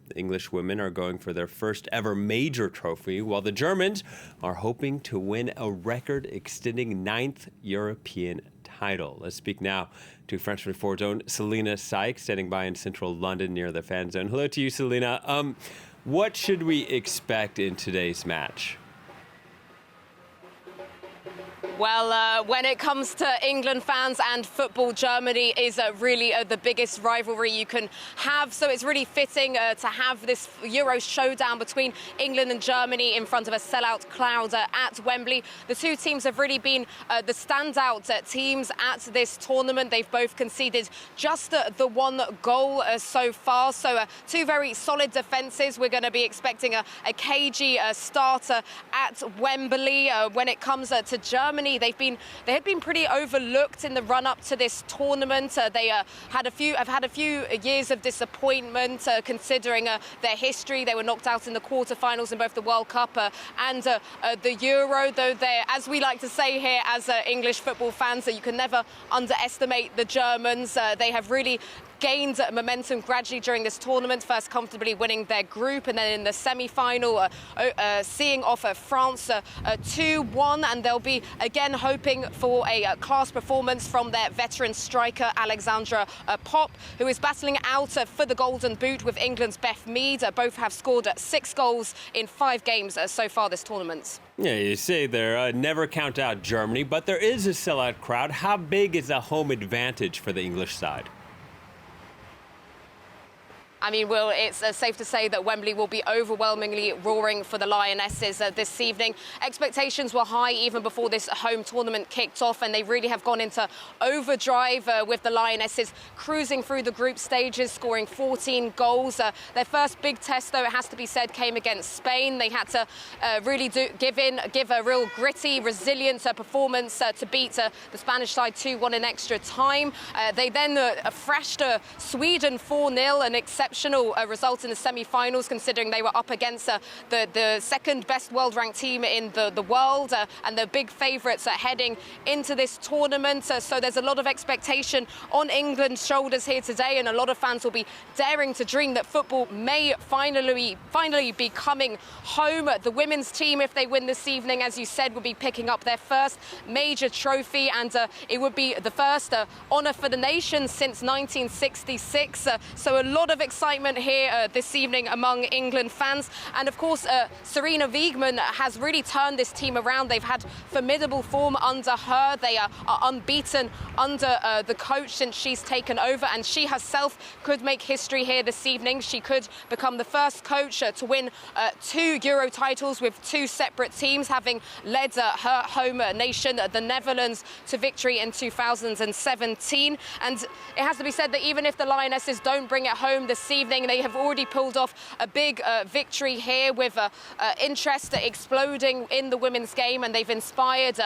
The English women are going for their first ever major trophy, while the Germans are hoping to win a record-extending 9th European title. Let's speak now to French 24's own Selena Sykes, standing by in central London near the fan zone. Hello to you, Selena. What should we expect in today's match? Well, when it comes to England fans and football, Germany is really the biggest rivalry you can have. So it's really fitting to have this Euro showdown between England and Germany in front of a sellout crowd at Wembley. The two teams have really been the standout teams at this tournament. They've both conceded just the one goal so far. So two very solid defences. We're going to be expecting a cagey starter at Wembley. When it comes to Germany, they had been pretty overlooked in the run-up to this tournament. They have had a few years of disappointment considering their history. They were knocked out in the quarterfinals in both the World Cup and the Euro. Though they're, as we like to say here as English football fans, that you can never underestimate the Germans. They have really gained momentum gradually during this tournament, first comfortably winning their group and then in the semi-final seeing off France 2-1, and they'll be again hoping for a class performance from their veteran striker Alexandra Popp, who is battling out for the Golden Boot with England's Beth Mead. Both have scored 6 goals in 5 games so far this tournament. Yeah, you say there, never count out Germany, but there is a sellout crowd. How big is the home advantage for the English side? I mean, Will, it's safe to say that Wembley will be overwhelmingly roaring for the Lionesses this evening. Expectations were high even before this home tournament kicked off, and they really have gone into overdrive with the Lionesses cruising through the group stages, scoring 14 goals. Their first big test, though, it has to be said, came against Spain. They had to really give a real gritty, resilient performance to beat the Spanish side 2-1 in extra time. They then thrashed Sweden 4-0, an exceptional result in the semi-finals, considering they were up against the second best world-ranked team in the world and the big favourites heading into this tournament. So there's a lot of expectation on England's shoulders here today, and a lot of fans will be daring to dream that football may finally be coming home. The women's team, if they win this evening, as you said, will be picking up their first major trophy, and it would be the first honour for the nation since 1966. So a lot of excitement here this evening among England fans. And of course, Sarina Wiegman has really turned this team around. They've had formidable form under her. They are unbeaten under the coach since she's taken over, and she herself could make history here this evening. She could become the first coach to win 2 Euro titles with 2 separate teams, having led her home nation, the Netherlands, to victory in 2017. And it has to be said that even if the Lionesses don't bring it home this evening, they have already pulled off a big victory here with interest exploding in the women's game, and they've inspired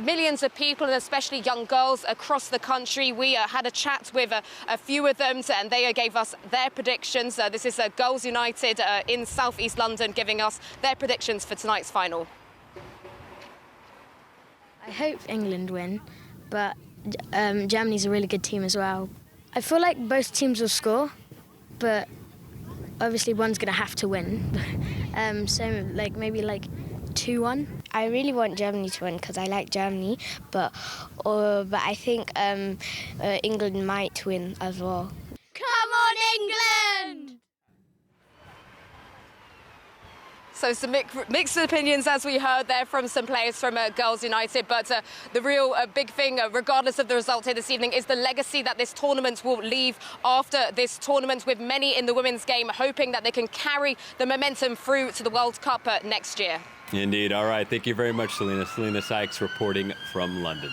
millions of people, and especially young girls across the country. We had a chat with a few of them, and they gave us their predictions. This is Girls United in South East London giving us their predictions for tonight's final. I hope England win, but Germany's a really good team as well. I feel like both teams will score, but obviously one's going to have to win. So maybe 2-1. I really want Germany to win because I like Germany, but I think England might win as well. Come on, England! So some mixed opinions, as we heard there from some players from Girls United. But the real big thing, regardless of the result here this evening, is the legacy that this tournament will leave after this tournament, with many in the women's game hoping that they can carry the momentum through to the World Cup next year. Indeed. All right. Thank you very much, Selena. Selena Sykes reporting from London.